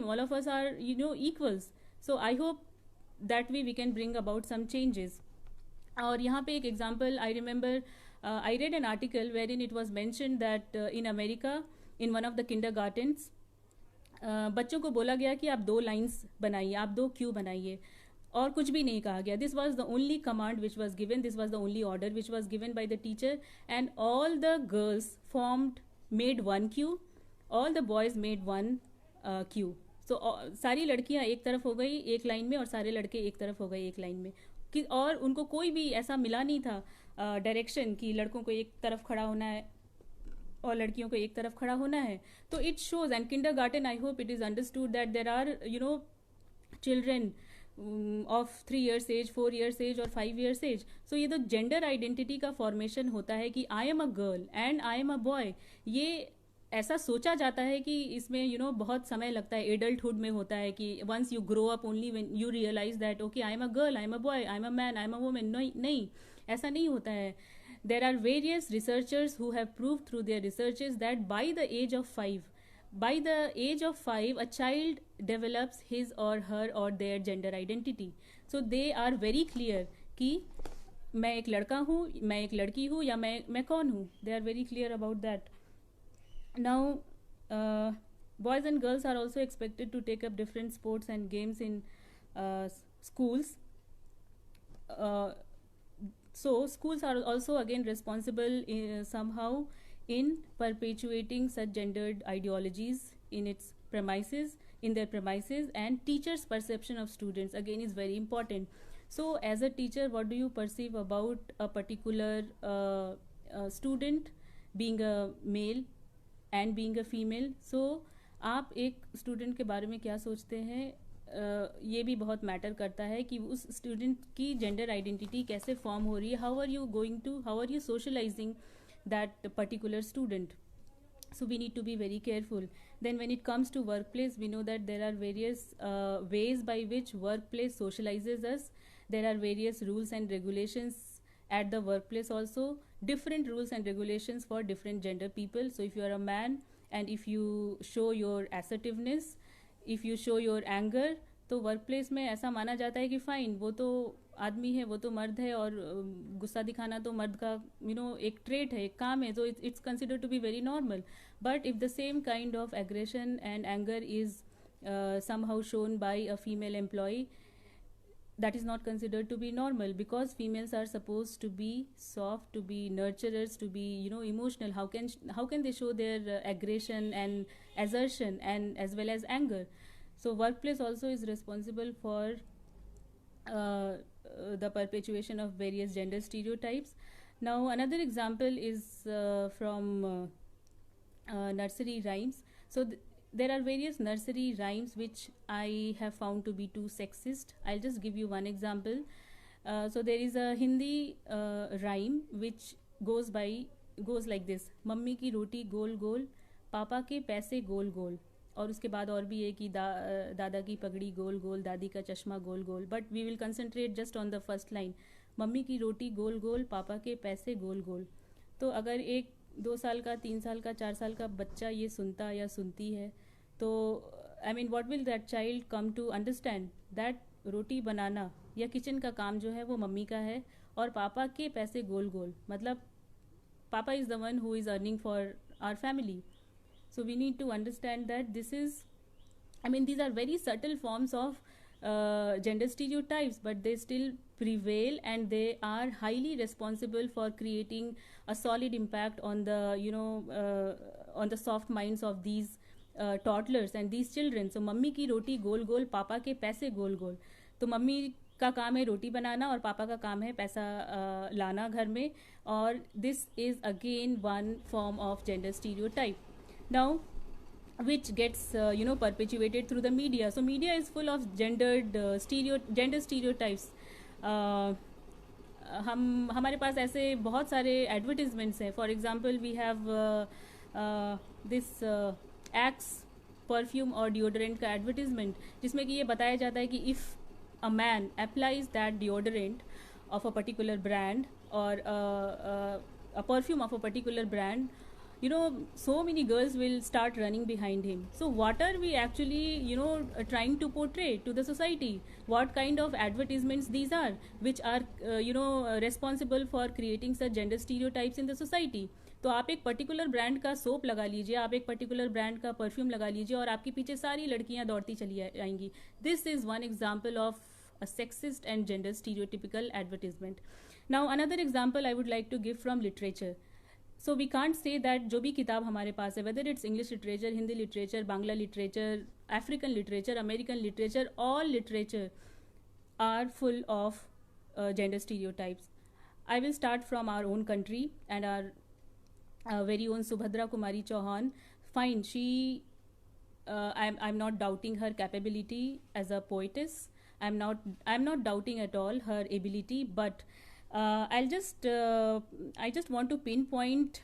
all of us are, equals. So I hope that way we can bring about some changes. और यहाँ पे एक example I remember, I read an article where in it was mention that in America in one of the kindergartens बच्चों को बोला गया कि आप 2 लाइन्स बनाइए, आप 2 क्यू बनाइए, और कुछ भी नहीं कहा गया. This was the only command which was given, this was the only order which was given by the teacher, and all the girls formed made 1 queue, all the boys made 1 queue. So सारी लड़कियां एक तरफ हो गई एक line में और सारे लड़के एक तरफ हो गए एक लाइन में. कि और उनको कोई भी ऐसा मिला नहीं था डायरेक्शन कि लड़कों को एक तरफ खड़ा होना है और लड़कियों को एक तरफ खड़ा होना है. तो it shows, and kindergarten, I hope it is understood that there are children of 3 years age, 4 years age और 5 years एज. सो ये तो जेंडर आइडेंटिटी का फॉर्मेशन होता है कि आई am a girl and I am a boy. ये ऐसा सोचा जाता है कि इसमें बहुत समय लगता है, एडल्टहुड में होता है कि once you grow up only when you realise that okay I am a girl, I am a boy, I am a man, I am a woman. नहीं, ऐसा नहीं होता है. There are various researchers who have proved through their researches that by the age of 5 a child develops his or her or their gender identity. So they are very clear कि मैं एक लड़का हूँ, मैं एक लड़की हूँ, या मैं कौन हूँ. they are very clear about that. Now, boys and girls are also expected to take up different sports and games in schools. So schools are also again responsible somehow in perpetuating such gendered ideologies in their premises, and teachers' perception of students again is very important. So as a teacher, what do you perceive about a particular student being a male and being a female. So आप एक student के बारे में क्या सोचते हैं, ये भी बहुत मैटर करता है कि उस स्टूडेंट की जेंडर आइडेंटिटी कैसे फॉर्म हो रही है. How are you socialising that particular student. So we need to be very careful. Then when it comes to workplace, we know that there are various ways by which workplace socializes us. There are various rules and regulations at the workplace also, different rules and regulations for different gender people. So if you are a man and if you show your assertiveness, if you show your anger, तो work place में ऐसा माना जाता है कि fine, वो तो आदमी है, वो तो मर्द है, और गुस्सा दिखाना तो मर्द का एक ट्रेट है, एक काम है, तो it's considered to be very normal. But if the same kind of aggression and anger is somehow shown by a female employee, that is not considered to be normal, because females are supposed to be soft, to be nurturers, to be emotional. How can they show their aggression and assertion and as well as anger? So workplace also is responsible for the perpetuation of various gender stereotypes. Now another example is from nursery rhymes. So there are various nursery rhymes which I have found to be too sexist. I'll just give you one example. So there is a Hindi rhyme which goes like this: mummy की रोटी गोल गोल, पापा के पैसे गोल गोल. और उसके बाद और भी है कि दादा की पगड़ी गोल गोल, दादी का चश्मा गोल गोल. But we will concentrate just on the first line, mummy की रोटी गोल गोल, पापा के पैसे गोल गोल. तो अगर एक 2 साल का, 3 साल का, 4 साल का बच्चा ये सुनता या सुनती है, तो I mean what will that child come to understand, that रोटी बनाना या किचन का काम जो है वो मम्मी का है, और पापा के पैसे गोल गोल, मतलब पापा is the one who is earning for our family. So we need to understand that this is, I mean, these are very subtle forms of gender stereotypes, but they still prevail, and they are highly responsible for creating a solid impact on the on the soft minds of these toddlers and these children. So mummy की रोटी गोल गोल, पापा के पैसे गोल गोल. तो mummy का काम है रोटी बनाना और पापा का काम है पैसा लाना घर में, और this is again one form of gender stereotype. Now, which gets perpetuated through the media. So media is full of gender stereotypes. हमारे पास ऐसे बहुत सारे एडवर्टीजमेंट्स हैं. For example we have this Axe perfume और डिओडोरेंट का advertisement, जिसमें कि ये बताया जाता है कि if a man applies that deodorant of a particular brand or a perfume of a particular brand, so many girls will start running behind him. So what are we actually, trying to portray to the society? What kind of advertisements these are, which are responsible for creating such gender stereotypes in the society? तो आप एक particular brand का soap लगा लीजिए, आप एक particular brand का perfume लगा लीजिए, और आपके पीछे सारी लड़कियां दौड़ती चली आएंगी. This is one example of a sexist and gender stereotypical advertisement. Now another example I would like to give from literature. So we can't say that जो भी किताब हमारे पास है, whether it's English literature, Hindi literature, Bangla literature, African literature, American literature, all literature are full of gender stereotypes. I will start from our own country and our very own Subhadra Kumari Chauhan. Fine, she I'm not doubting her capability as a poetess. I'm not doubting at all her ability, but I just want to pinpoint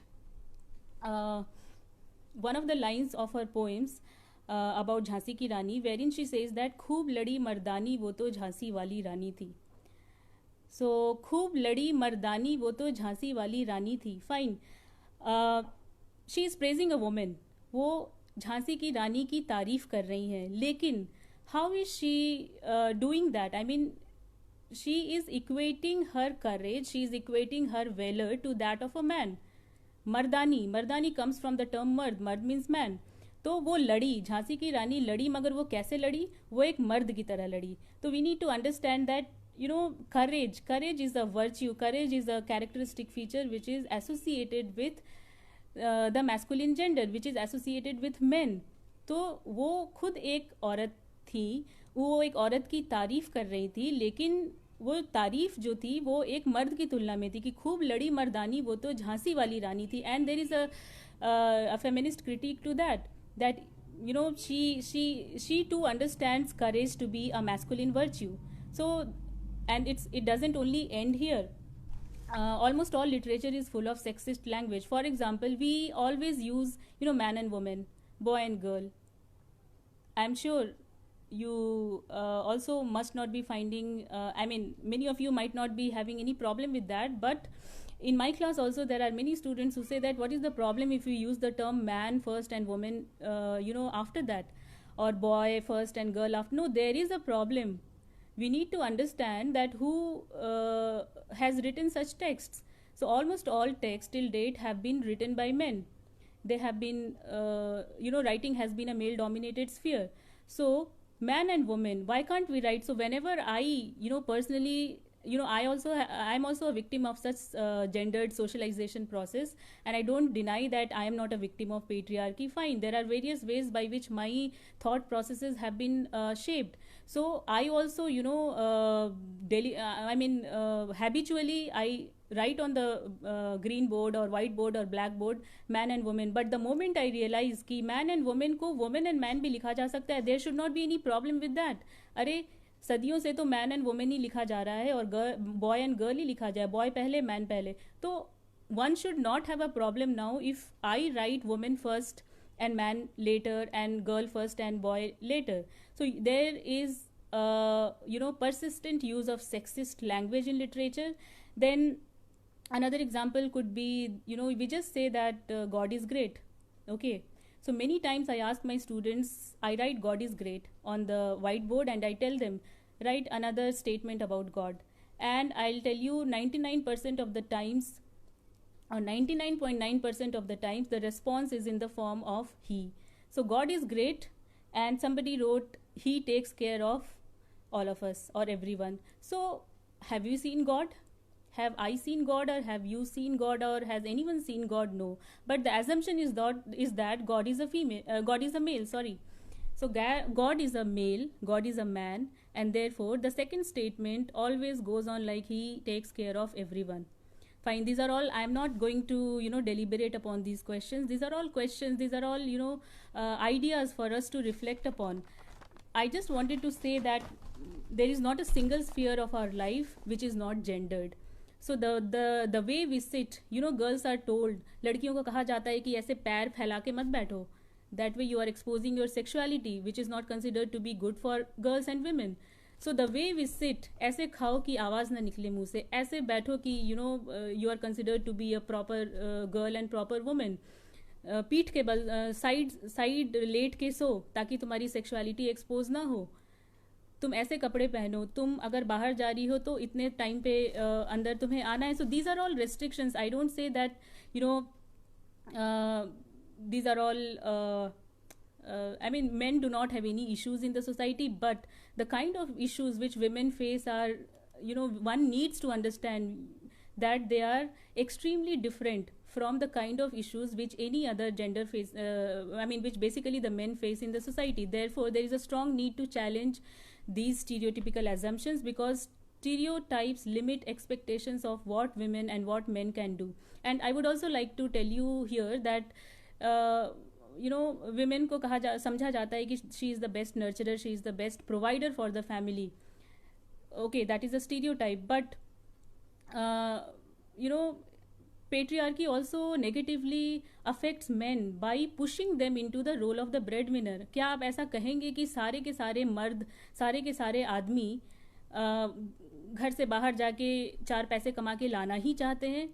one of the lines of her poems about Jhansi ki Rani, wherein she says that खूब लड़ी मर्दानी वो तो झांसी वाली रानी थी. So खूब लड़ी मर्दानी वो तो झांसी वाली रानी थी. Fine, she is praising a woman. वो झांसी की रानी की तारीफ कर रही हैं, लेकिन how is she doing that? I mean, she is equating her courage, she is equating her valor to that of a man. Mardaani comes from the term mard means man. तो वो लड़ी, झांसी की रानी लड़ी, मगर वो कैसे लड़ी? वो एक मर्द की तरह लड़ी. तो we need to understand that courage is a virtue, courage is a characteristic feature which is associated with the masculine gender, which is associated with men. तो वो खुद एक औरत थी, वो एक औरत की तारीफ कर रही थी, लेकिन वो तारीफ जो थी वो एक मर्द की तुलना में थी कि खूब लड़ी मर्दानी वो तो झांसी वाली रानी थी. And there is a feminist critique to that she too understands courage to be a masculine virtue. So, and it doesn't only end here. Almost all literature is full of sexist language. For example, we always use man and woman, boy and girl. I'm sure you also must not be finding many of you might not be having any problem with that, but in my class also there are many students who say that what is the problem if you use the term man first and woman after that, or boy first and girl after. No, there is a problem. We need to understand that who has written such texts. So almost all texts till date have been written by men. They have been writing has been a male dominated sphere. So man and woman, why can't we write? So whenever I personally I'm also a victim of such gendered socialization process, and I don't deny that I am not a victim of patriarchy. Fine, there are various ways by which my thought processes have been shaped. So I also habitually I write on the green board or white board or black board man and woman, but the moment I realize कि man and woman को woman and man भी लिखा जा सकता है, there should not be any problem with that. अरे सदियों से तो मैन एंड वुमेन ही लिखा जा रहा है, और बॉय एंड गर्ल ही लिखा जाए, बॉय पहले मैन पहले. तो one should not have a problem now if I write woman first and man later and girl first and boy later. So there is persistent use of sexist language in literature. Then another example could be we just say that God is great. Okay, so many times I ask my students, I write God is great on the whiteboard and I tell them write another statement about God, and I'll tell you 99% of the times, or 99.9% of the times, the response is in the form of he. So God is great, and somebody wrote he takes care of all of us or everyone. So have you seen God? Have I seen God, or have you seen God, or has anyone seen God? No. But the assumption is that God is a female, God is a male, sorry. So God is a male, God is a man, and therefore the second statement always goes on like he takes care of everyone. Fine, these are all, I'm not going to deliberate upon these questions. These are all questions, these are all ideas for us to reflect upon. I just wanted to say that there is not a single sphere of our life which is not gendered. So the way we sit, girls are told, लड़कियों को कहा जाता है कि ऐसे पैर फैला के मत बैठो. That way you are exposing your sexuality, which is not considered to be good for girls and women. So the way we sit, ऐसे खाओ कि आवाज़ ना निकले मुंह से, ऐसे बैठो कि you are considered to be a proper girl and proper woman. पीठ के बल साइड साइड लेट के सो ताकि तुम्हारी सेक्सुअलिटी एक्सपोज ना हो, तुम ऐसे कपड़े पहनो, तुम अगर बाहर जा रही हो तो इतने टाइम पे अंदर तुम्हें आना है. So these are all restrictions. I don't say that you know these are all I mean, men do not have any issues in the society, but the kind of issues which women face are, one needs to understand that they are extremely different from the kind of issues which any other gender face, which basically the men face in the society. Therefore, there is a strong need to challenge these stereotypical assumptions, because stereotypes limit expectations of what women and what men can do. And I would also like to tell you here that women को समझा जाता है कि she is the best nurturer, she is the best provider for the family. Okay, that is a stereotype, but patriarchy also negatively affects men by pushing them into the role of the breadwinner. क्या आप ऐसा कहेंगे कि सारे के सारे मर्द, सारे के सारे आदमी घर से बाहर जाके 4 पैसे कमा के लाना ही चाहते हैं?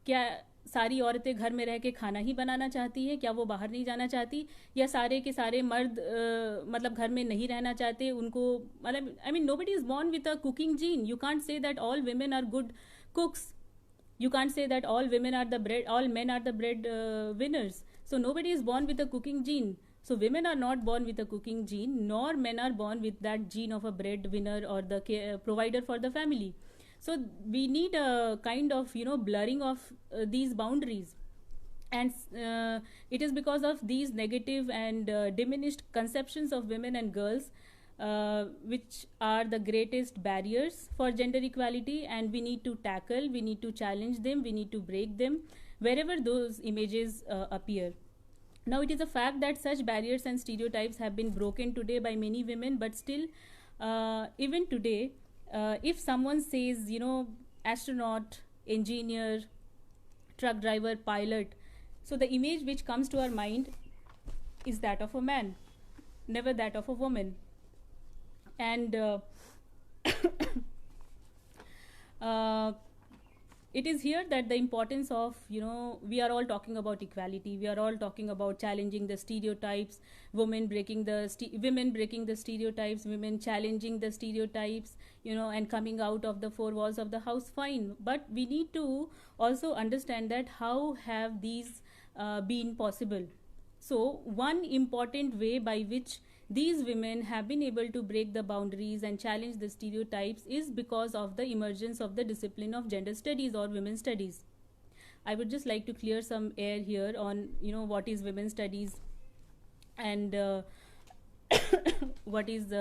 क्या सारी औरतें घर में रह के खाना ही बनाना चाहती हैं? क्या वो बाहर नहीं जाना चाहती? या सारे के सारे मर्द मतलब घर में नहीं रहना चाहते? उनको मतलब I mean nobody is born with a cooking gene. You can't say that all women are good cooks. You can't say that all men are the bread winners. So nobody is born with a cooking gene. So women are not born with a cooking gene, nor men are born with that gene of a breadwinner or the provider for the family. So we need a kind of blurring of these boundaries, and it is because of these negative and diminished conceptions of women and girls which are the greatest barriers for gender equality, and we need to tackle, we need to challenge them, we need to break them wherever those images appear. Now, it is a fact that such barriers and stereotypes have been broken today by many women, but still, even today, if someone says, astronaut, engineer, truck driver, pilot, so the image which comes to our mind is that of a man, never that of a woman. And it is here that the importance of, we are all talking about equality, we are all talking about challenging the stereotypes, women breaking the stereotypes, women challenging the stereotypes, and coming out of the four walls of the house, fine. But we need to also understand that how have these been possible. So one important way by which these women have been able to break the boundaries and challenge the stereotypes is because of the emergence of the discipline of gender studies or women's studies. I would just like to clear some air here on, what is women's studies and what is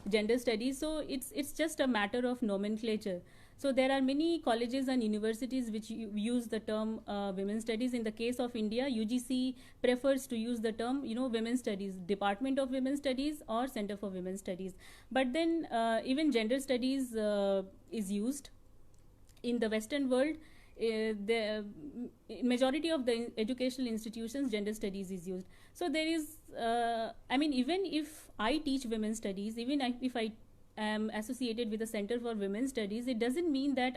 gender studies. So it's just a matter of nomenclature. So there are many colleges and universities which use the term women's studies. In the case of India, UGC prefers to use the term, women's studies, Department of Women's Studies or Center for Women's Studies. But then even gender studies is used. In the Western world, the majority of the educational institutions, gender studies is used. So there is, even if I teach women's studies, even if I am associated with the Center for Women's Studies, it doesn't mean that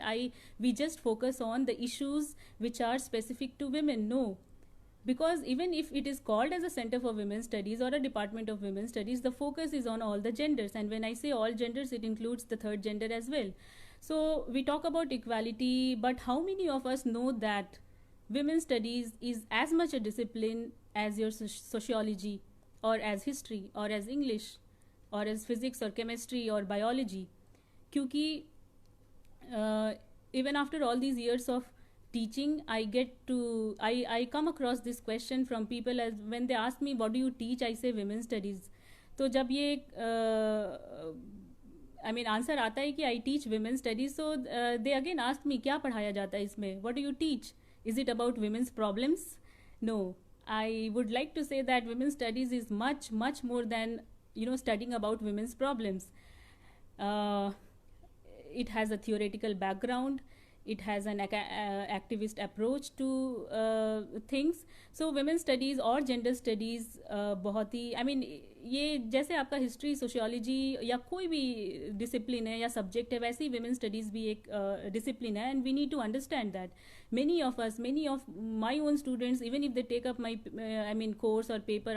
we just focus on the issues which are specific to women. No, because even if it is called as a Center for Women's Studies or a Department of Women's Studies, the focus is on all the genders, and when I say all genders, it includes the third gender as well. So we talk about equality, but how many of us know that women's studies is as much a discipline as your sociology or as history or as English or as physics or chemistry or biology? Kyunki even after all these years of teaching, I come across this question from people as when they ask me, what do you teach? I say women's studies. तो जब ये answer आता है कि I teach women's studies, so they again asked me, क्या पढ़ाया जाता है इसमें? What do you teach? Is it about women's problems? No. I would like to say that women's studies is much, much more than, studying about women's problems. It has a theoretical background. it has an activist approach to things. So women studies और gender studies बहुत ही, I mean, ये जैसे आपका history, sociology या कोई भी discipline है या सब्जेक्ट है, वैसे ही women studies भी एक डिसिप्लिन है, and we need to understand that many of us, many of my own students, even if they take up my I mean course or paper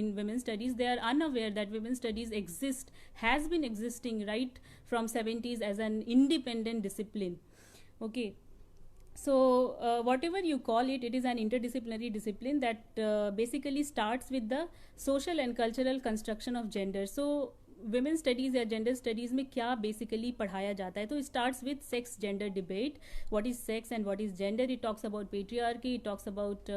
in women studies, they are unaware that women studies exist, has been existing right from 70s as an independent discipline. Okay, so whatever you call it, it is an interdisciplinary discipline that basically starts with the social and cultural construction of gender. So women studies या gender studies में क्या basically पढ़ाया जाता है? तो it starts with sex gender debate. What is sex and what is gender? It talks about patriarchy, it talks about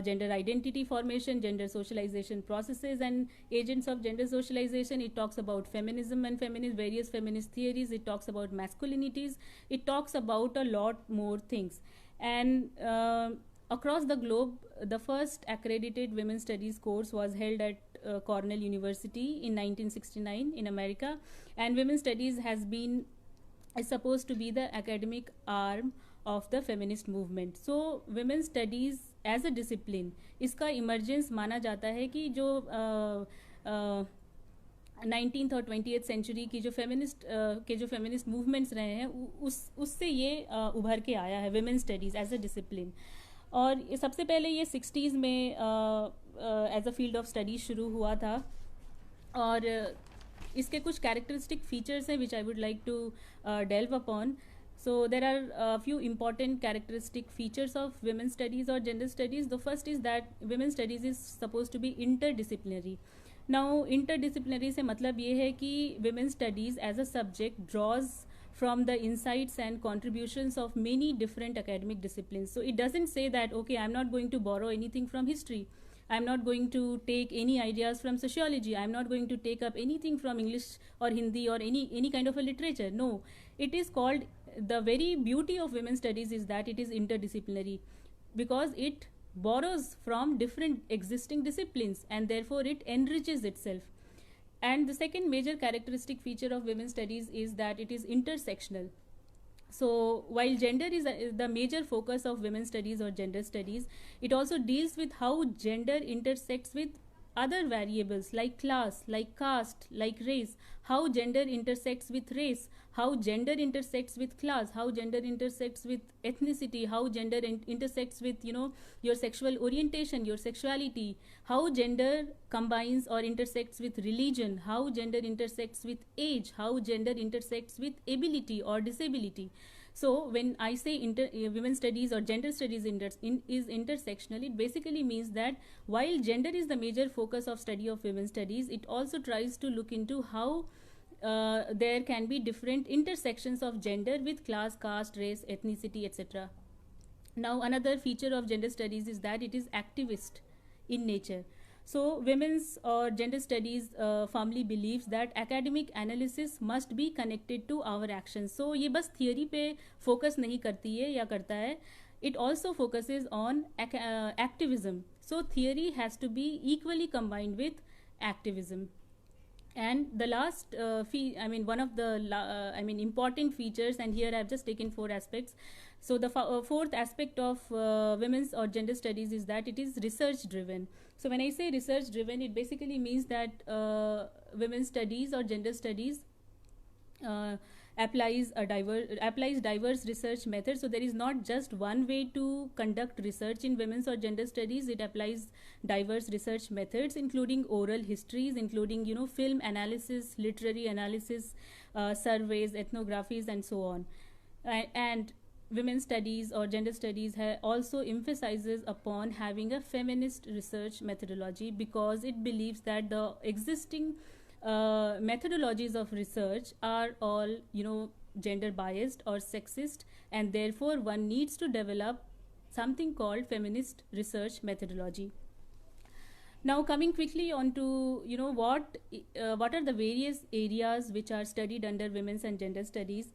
gender identity formation, gender socialization processes and agents of gender socialization. It talks about feminism and various feminist theories. It talks about masculinities. It talks about a lot more things. And across the globe, the first accredited women's studies course was held at Cornell University in 1969 in America, and women's studies is supposed to be the academic arm of the feminist movement. So women's studies as a discipline, इसका emergence माना जाता है कि जो 19th और 20th century की जो feminist movements रहे हैं उससे ये उभर के आया है women's studies as a discipline. और सबसे पहले ये 60s में as a field of study शुरू हुआ था, और इसके कुछ कैरेक्टरिस्टिक फीचर्स हैं which I would like to delve upon. So there are a few important characteristic features of women's studies or gender studies. The first is that women's studies is supposed to be interdisciplinary. Now interdisciplinary से मतलब ये है कि women's studies as a subject draws from the insights and contributions of many different academic disciplines. So it doesn't say that, okay, I'm not going to borrow anything from history, I'm not going to take any ideas from sociology, I'm not going to take up anything from English or Hindi or any kind of a literature. No, it is called, the very beauty of women's studies is that it is interdisciplinary, because it borrows from different existing disciplines and therefore it enriches itself. And the second major characteristic feature of women's studies is that it is intersectional. So while gender is the major focus of women's studies or gender studies, it also deals with how gender intersects with other variables like class, like caste, like race, how gender intersects with race, how gender intersects with class, how gender intersects with ethnicity, how gender intersects with, you know, your sexual orientation, your sexuality, how gender combines or intersects with religion, how gender intersects with age, how gender intersects with ability or disability. So when I say women's studies or gender studies is intersectional, it basically means that while gender is the major focus of study of women's studies, it also tries to look into how there can be different intersections of gender with class, caste, race, ethnicity, etc. Now another feature of gender studies is that it is activist in nature. So women's or gender studies firmly believes that academic analysis must be connected to our actions. So ये बस theory पे focus नहीं करती है या करता है, it also focuses on activism. So theory has to be equally combined with activism. And the last one of the important features, and here I've just taken 4 aspects. So the fourth aspect of women's or gender studies is that it is research driven. So when I say research driven, it basically means that women's studies or gender studies applies diverse research methods. So there is not just one way to conduct research in women's or gender studies. It applies diverse research methods, including oral histories, including, you know, film analysis, literary analysis, surveys, ethnographies, and so on. And women's studies or gender studies also emphasizes upon having a feminist research methodology, because it believes that the existing methodologies of research are all, you know, gender biased or sexist, and therefore one needs to develop something called feminist research methodology. Now coming quickly on to, you know, what are the various areas which are studied under women's and gender studies.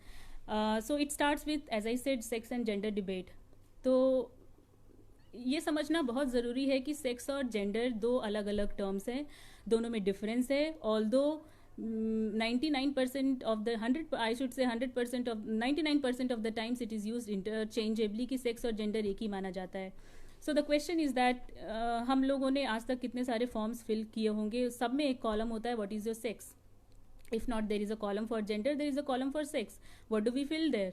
So it starts with, as I said, sex and gender debate. तो ये समझना बहुत ज़रूरी है कि sex और gender 2 अलग अलग टर्म्स हैं, दोनों में डिफरेंस है. Although 99% of the 100, I should say 100% of 99% of the times it is used interchangeably कि sex और gender एक ही माना जाता है. So the question is that हम लोगों ने आज तक कितने सारे forms fill किए होंगे, सब में एक column होता है what is your sex. If not there is a column for gender, there is a column for sex. What do we fill there?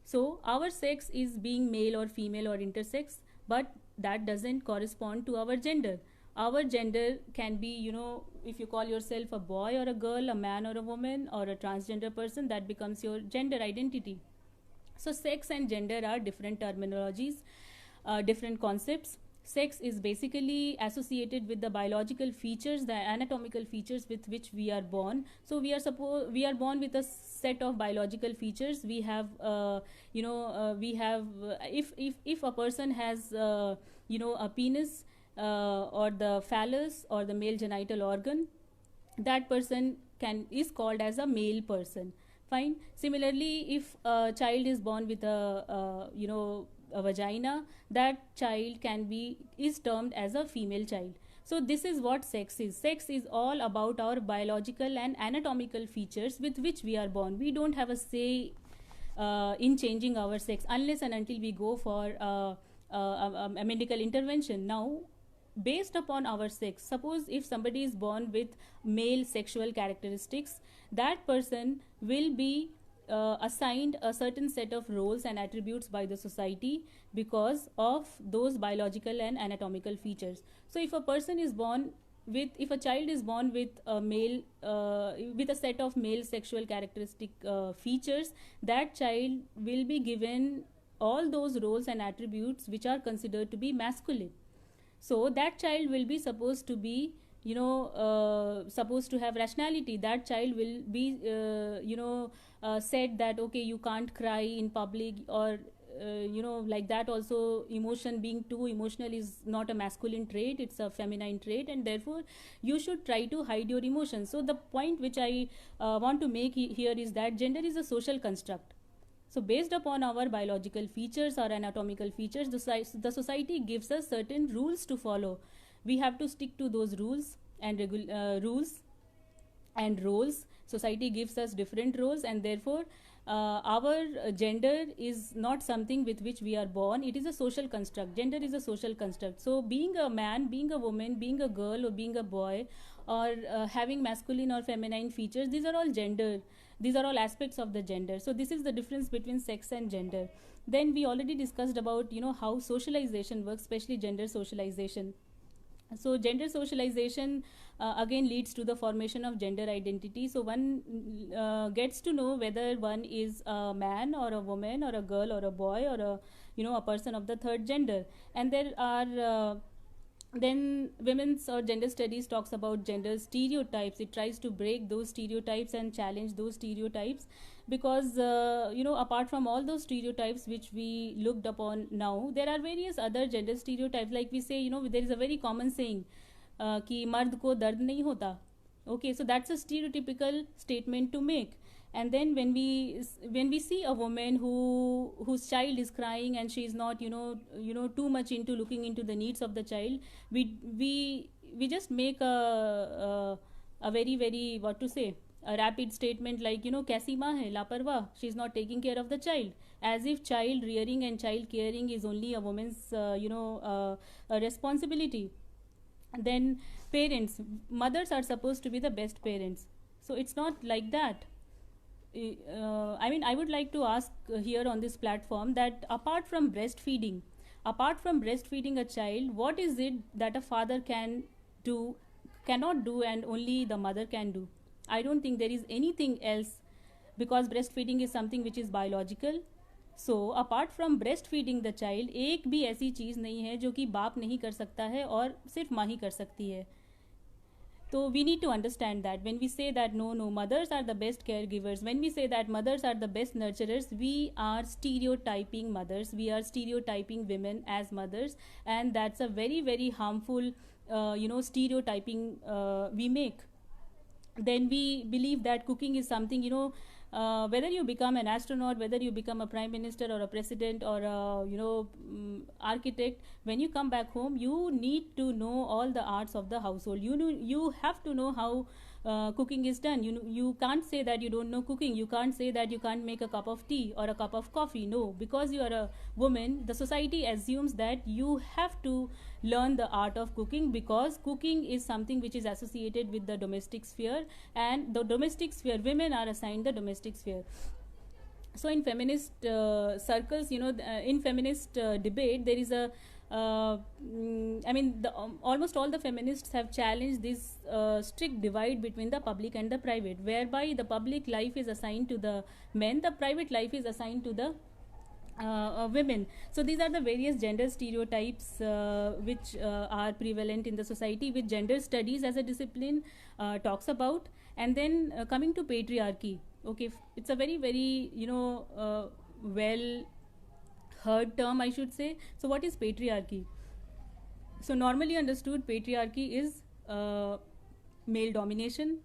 So our sex is being male or female or intersex, but that doesn't correspond to our gender. Our gender can be, you know, if you call yourself a boy or a girl, a man or a woman, or a transgender person, that becomes your gender identity. So sex and gender are different terminologies, different concepts. Sex is basically associated with the biological features, the anatomical features with which we are born. So we are born with a set of biological features. We have, if a person has, a penis or the phallus or the male genital organ, that person is called as a male person. Fine. Similarly, if a child is born with a vagina, that child is termed as a female child. So this is what sex is. Sex is all about our biological and anatomical features with which we are born. We don't have a say in changing our sex unless and until we go for a medical intervention. Now, based upon our sex, suppose if somebody is born with male sexual characteristics, that person will be assigned a certain set of roles and attributes by the society because of those biological and anatomical features. So if a child is born with a male with a set of male sexual characteristic features, that child will be given all those roles and attributes which are considered to be masculine. So that child will be supposed to be, supposed to have rationality. That child will be said that okay, you can't cry in public, or like that. Also, being too emotional is not a masculine trait, it's a feminine trait, and therefore you should try to hide your emotions. So the point which I want to make here is that gender is a social construct. So based upon our biological features or anatomical features, the society gives us certain rules to follow. We have to stick to those rules and rules and roles. Society gives us different roles, and therefore our gender is not something with which we are born. It is a social construct. Gender is a social construct. So being a man, being a woman, being a girl, or being a boy, or having masculine or feminine features, these are all gender. These are all aspects of the gender. So this is the difference between sex and gender. Then we already discussed about how socialization works, especially gender socialization. So gender socialization again leads to the formation of gender identity. So one gets to know whether one is a man or a woman or a girl or a boy or a person of the third gender. And there are then women's or gender studies talks about gender stereotypes. It tries to break those stereotypes and challenge those stereotypes, because apart from all those stereotypes which we looked upon now, there are various other gender stereotypes. Like we say, there is a very common saying कि मर्द को दर्द नहीं होता. Okay, so that's a stereotypical statement to make. And then when we see a woman whose child is crying and she is not too much into looking into the needs of the child, we just make a very, very, what to say, a rapid statement like कैसी माँ है लापरवाह, she is not taking care of the child, as if child rearing and child caring is only a woman's a responsibility. And then parents, mothers are supposed to be the best parents. So it's not like that. I would like to ask here on this platform that apart from breastfeeding a child, what is it that a father cannot do and only the mother can do? I don't think there is anything else, because breastfeeding is something which is biological. So apart from breastfeeding the child, एक भी ऐसी चीज़ नहीं है जो कि बाप नहीं कर सकता है और सिर्फ माँ ही कर सकती है. So we need to understand that when we say that no, mothers are the best caregivers, when we say that mothers are the best nurturers, we are stereotyping mothers, we are stereotyping women as mothers, and that's a very, very harmful stereotyping we make. Then we believe that cooking is something, whether you become an astronaut, whether you become a prime minister or a president or a architect, when you come back home, you need to know all the arts of the household. You have to know how cooking is done. You can't say that you don't know cooking. You can't say that you can't make a cup of tea or a cup of coffee. No, because you are a woman, the society assumes that you have to learn the art of cooking, because cooking is something which is associated with the domestic sphere, and the domestic sphere, women are assigned the domestic sphere. So in feminist circles, in feminist debate, there is a almost all the feminists have challenged this strict divide between the public and the private, whereby the public life is assigned to the men, the private life is assigned to the women. So these are the various gender stereotypes which are prevalent in the society, which gender studies as a discipline talks about. And then coming to patriarchy, okay, it's a very very well heard term, I should say. So what is patriarchy? So normally understood, patriarchy is male domination.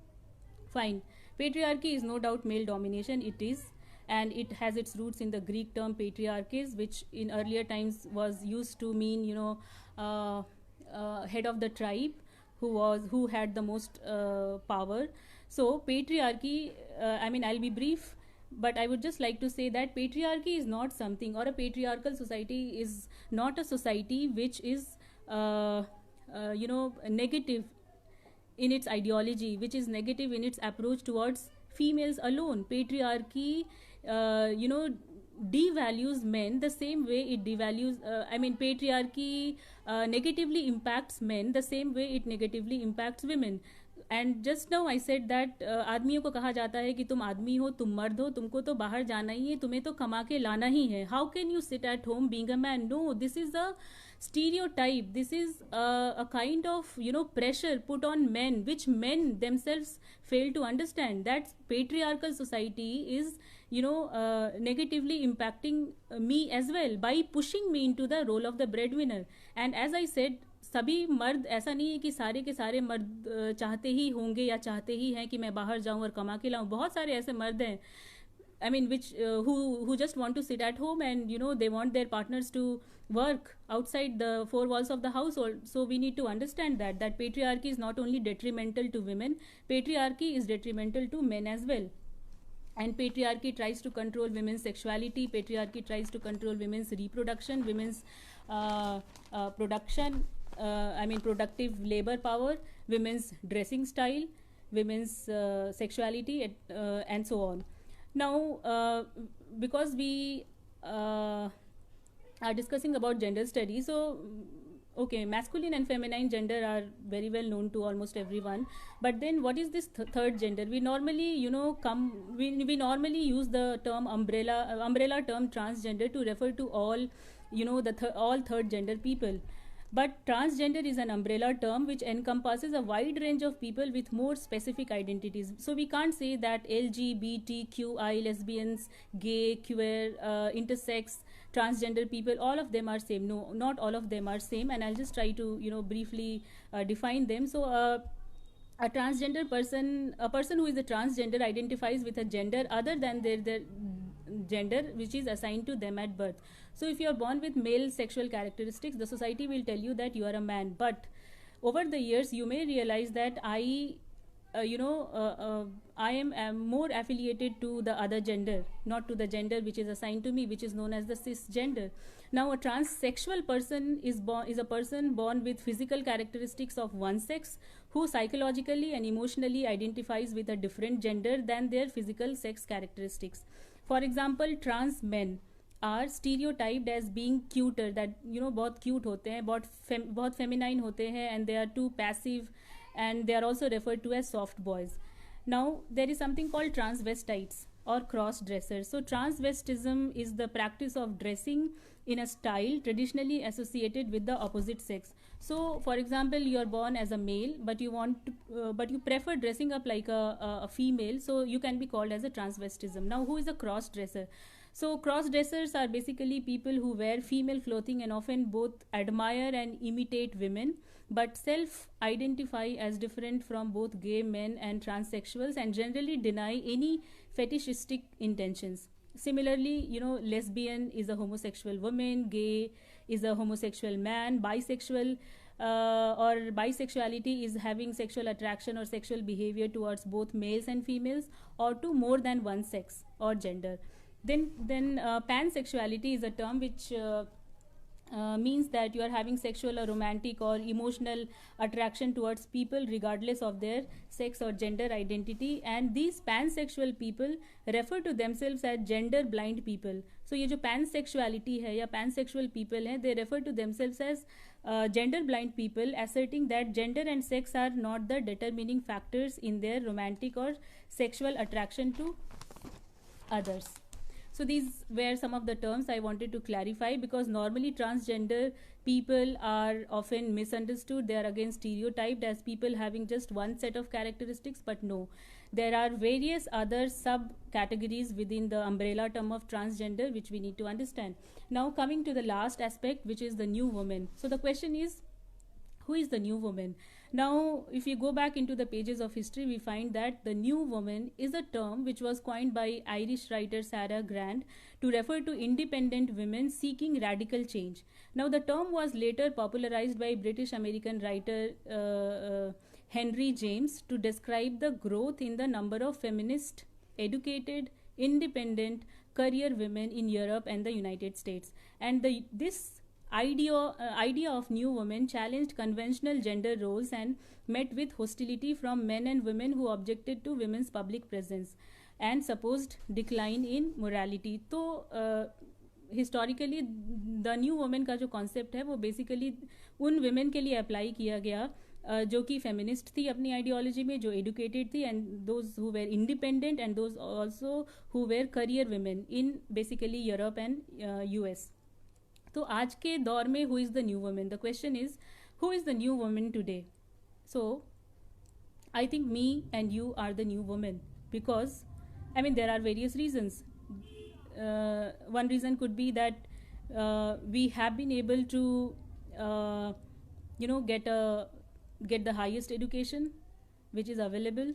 Fine, patriarchy is no doubt male domination, it is, and it has its roots in the Greek term patriarchis, which in earlier times was used to mean head of the tribe, who had the most power. So patriarchy, I'll be brief, but I would just like to say that patriarchy is not something, or a patriarchal society is not a society which is negative in its ideology, which is negative in its approach towards females alone. Patriarchy devalues men the same way it devalues patriarchy negatively impacts men the same way it negatively impacts women. And just now I said that आदमियों को कहा जाता है कि तुम आदमी हो, तुम मर्द हो, तुमको तो बाहर जाना ही है, तुम्हें तो कमा के लाना ही है. How can you sit at home being a man? No, this is a stereotype. This is a kind of pressure put on men, which men themselves fail to understand, that patriarchal society is negatively impacting me as well by pushing me into the role of the breadwinner. And as I said, सभी मर्द, ऐसा नहीं है कि सारे के सारे मर्द चाहते ही होंगे या चाहते ही हैं कि मैं बाहर जाऊं और कमा के लाऊं. बहुत सारे ऐसे मर्द हैं, which who just want to sit at home, and they want their partners to work outside the four walls of the household. So we need to understand that patriarchy is not only detrimental to women, patriarchy is detrimental to men as well. And patriarchy tries to control women's sexuality, patriarchy tries to control women's reproduction, women's production, productive labor power, women's dressing style, women's sexuality, and so on. Now, because we are discussing about gender studies, so okay, masculine and feminine gender are very well known to almost everyone. But then what is this third gender? We normally we normally use the term umbrella term transgender to refer to all all third gender people. But transgender is an umbrella term which encompasses a wide range of people with more specific identities. So we can't say that LGBTQI, lesbians, gay, queer, intersex, transgender people, all of them are same. No, not all of them are same, and I'll just try to briefly define them. So a transgender person, a person who is a transgender, identifies with a gender other than their gender which is assigned to them at birth. So if you are born with male sexual characteristics, the society will tell you that you are a man. But over the years, you may realize that I am more affiliated to the other gender, not to the gender which is assigned to me, which is known as the cisgender. Now, a transsexual person is a person born with physical characteristics of one sex, who psychologically and emotionally identifies with a different gender than their physical sex characteristics. For example, trans men are stereotyped as being cuter, that बहुत cute होते हैं, बहुत feminine होते हैं, and they are too passive, and they are also referred to as soft boys. Now, there is something called transvestites or cross dressers. So transvestism is the practice of dressing in a style traditionally associated with the opposite sex. So for example, you are born as a male, but you prefer dressing up like a female, so you can be called as a transvestism. Now, who is a cross dresser? So cross dressers are basically people who wear female clothing and often both admire and imitate women, but self-identify as different from both gay men and transsexuals, and generally deny any fetishistic intentions. Similarly, lesbian is a homosexual woman, gay is a homosexual man, bisexual or bisexuality is having sexual attraction or sexual behavior towards both males and females, or to more than one sex or gender. Then pansexuality is a term which means that you are having sexual or romantic or emotional attraction towards people regardless of their sex or gender identity, and these pansexual people refer to themselves as gender blind people. So ये जो pansexuality है या pansexual people हैं, they refer to themselves as gender blind people, asserting that gender and sex are not the determining factors in their romantic or sexual attraction to others. So these were some of the terms I wanted to clarify, because normally transgender people are often misunderstood. They are again stereotyped as people having just one set of characteristics, but no. There are various other sub-categories within the umbrella term of transgender which we need to understand. Now coming to the last aspect, which is the new woman. So the question is, who is the new woman? Now, if you go back into the pages of history, we find that the new woman is a term which was coined by Irish writer Sarah Grant to refer to independent women seeking radical change. Now, the term was later popularized by British American writer Henry James to describe the growth in the number of feminist, educated, independent, career women in Europe and the United States. And this idea of new women challenged conventional gender roles and met with hostility from men and women who objected to women's public presence and supposed decline in morality. तो historically the new woman का जो concept है वो basically उन women के लिए apply किया गया जो कि feminist थी अपनी ideology में, जो educated थी, and those who were independent, and those also who were career women in basically Europe and US. तो आज के दौर में who is the new woman? The question is, who is the new woman today? So I think me and you are the new woman, because I mean there are various reasons. One reason could be that we have been able to get the highest education which is available.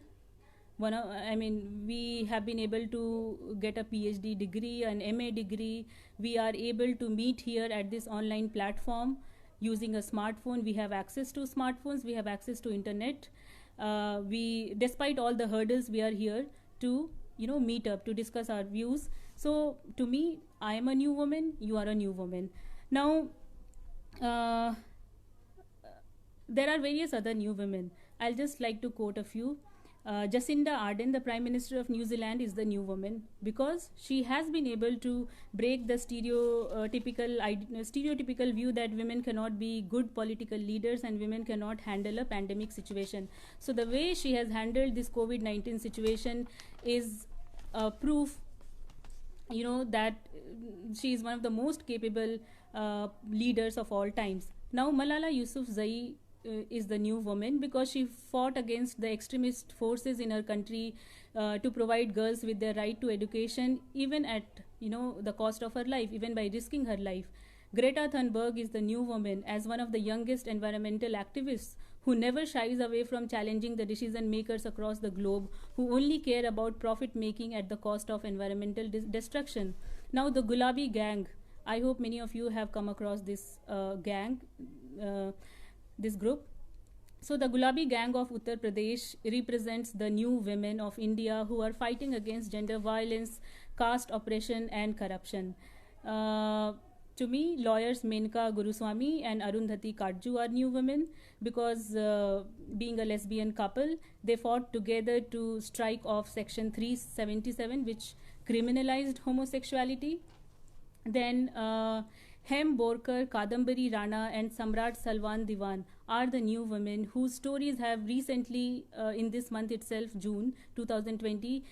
We have been able to get a PhD degree, an MA degree. We are able to meet here at this online platform using a smartphone. We have access to smartphones. We have access to internet. Despite all the hurdles, we are here to meet up, to discuss our views. So to me, I am a new woman. You are a new woman. Now, there are various other new women. I'll just like to quote a few. Jacinda Ardern, the Prime Minister of New Zealand, is the new woman because she has been able to break the stereotypical view that women cannot be good political leaders and women cannot handle a pandemic situation. So the way she has handled this COVID-19 situation is proof, that she is one of the most capable leaders of all times. Now Malala Yousafzai is the new woman because she fought against the extremist forces in her country to provide girls with their right to education, even at the cost of her life, even by risking her life. Greta Thunberg is the new woman as one of the youngest environmental activists who never shies away from challenging the decision makers across the globe, who only care about profit making at the cost of environmental destruction. Now the Gulabi Gang, I hope many of you have come across this gang, this group. So the Gulabi Gang of Uttar Pradesh represents the new women of India who are fighting against gender violence, caste oppression and corruption. To me, lawyers Menka Guruswamy and Arundhati Katju are new women because being a lesbian couple, they fought together to strike off Section 377, which criminalized homosexuality. Then Hem Borkar, Kadambari Rana and Samrat Salwan Diwan are the new women whose stories have recently, in this month itself, June 2020,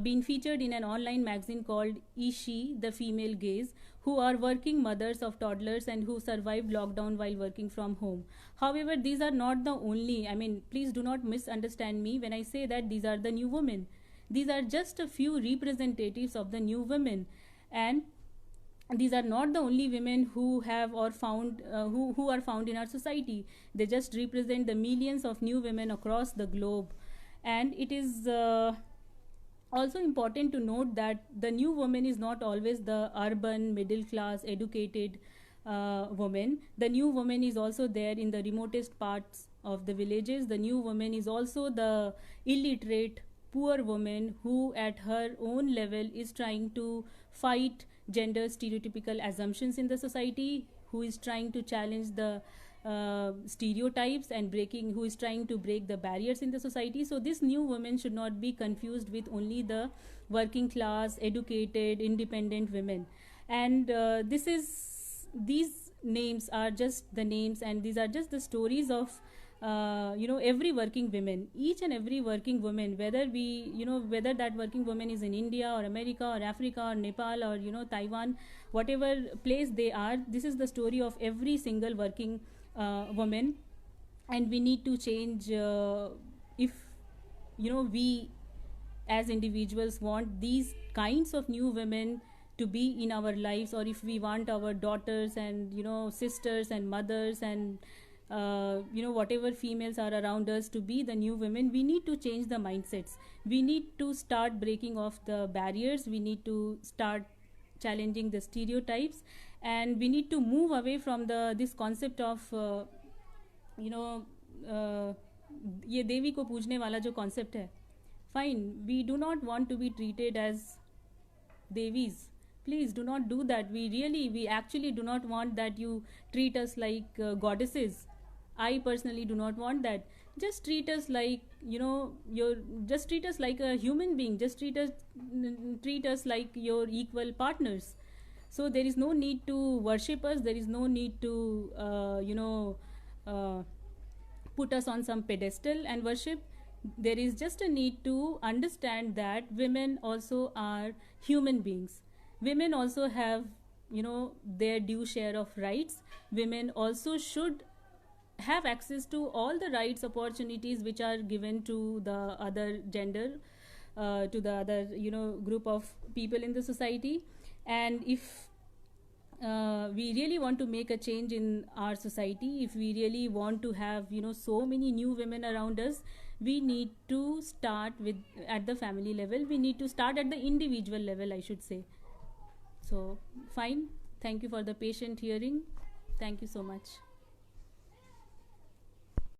been featured in an online magazine called Ishi, The Female Gaze, who are working mothers of toddlers and who survived lockdown while working from home. However, these are not the only, please do not misunderstand me when I say that these are the new women. These are just a few representatives of the new women, and these are not the only women who have or found who are found in our society. They just represent the millions of new women across the globe. And it is also important to note that the new woman is not always the urban, middle class, educated woman. The new woman is also there in the remotest parts of the villages. The new woman is also the illiterate poor woman who at her own level is trying to fight gender stereotypical assumptions in the society, who is trying to challenge the stereotypes and who is trying to break the barriers in the society. So this new woman should not be confused with only the working class educated independent women. And these names are just the names, and these are just the stories of every working woman, each and every working woman, whether whether that working woman is in India or America or Africa or Nepal or Taiwan, whatever place they are, this is the story of every single working woman. And we need to change, if we as individuals want these kinds of new women to be in our lives, or if we want our daughters and sisters and mothers and whatever females are around us to be the new women, we need to change the mindsets. We need to start breaking off the barriers. We need to start challenging the stereotypes, and we need to move away from this concept of ये देवी को पूजने वाला जो concept है. Fine, we do not want to be treated as devis. Please do not do that. We actually do not want that you treat us like goddesses. I personally do not want that. Just treat us like just treat us like a human being. Just treat us like your equal partners. So there is no need to worship us. There is no need to put us on some pedestal and worship. There is just a need to understand that women also are human beings. Women also have their due share of rights. Women also should have access to all the rights, opportunities which are given to the other gender, to the other group of people in the society. And if we really want to make a change in our society, if we really want to have so many new women around us, we need to start at the family level. We need to start at the individual level, I should say. So fine, thank you for the patient hearing. Thank you so much.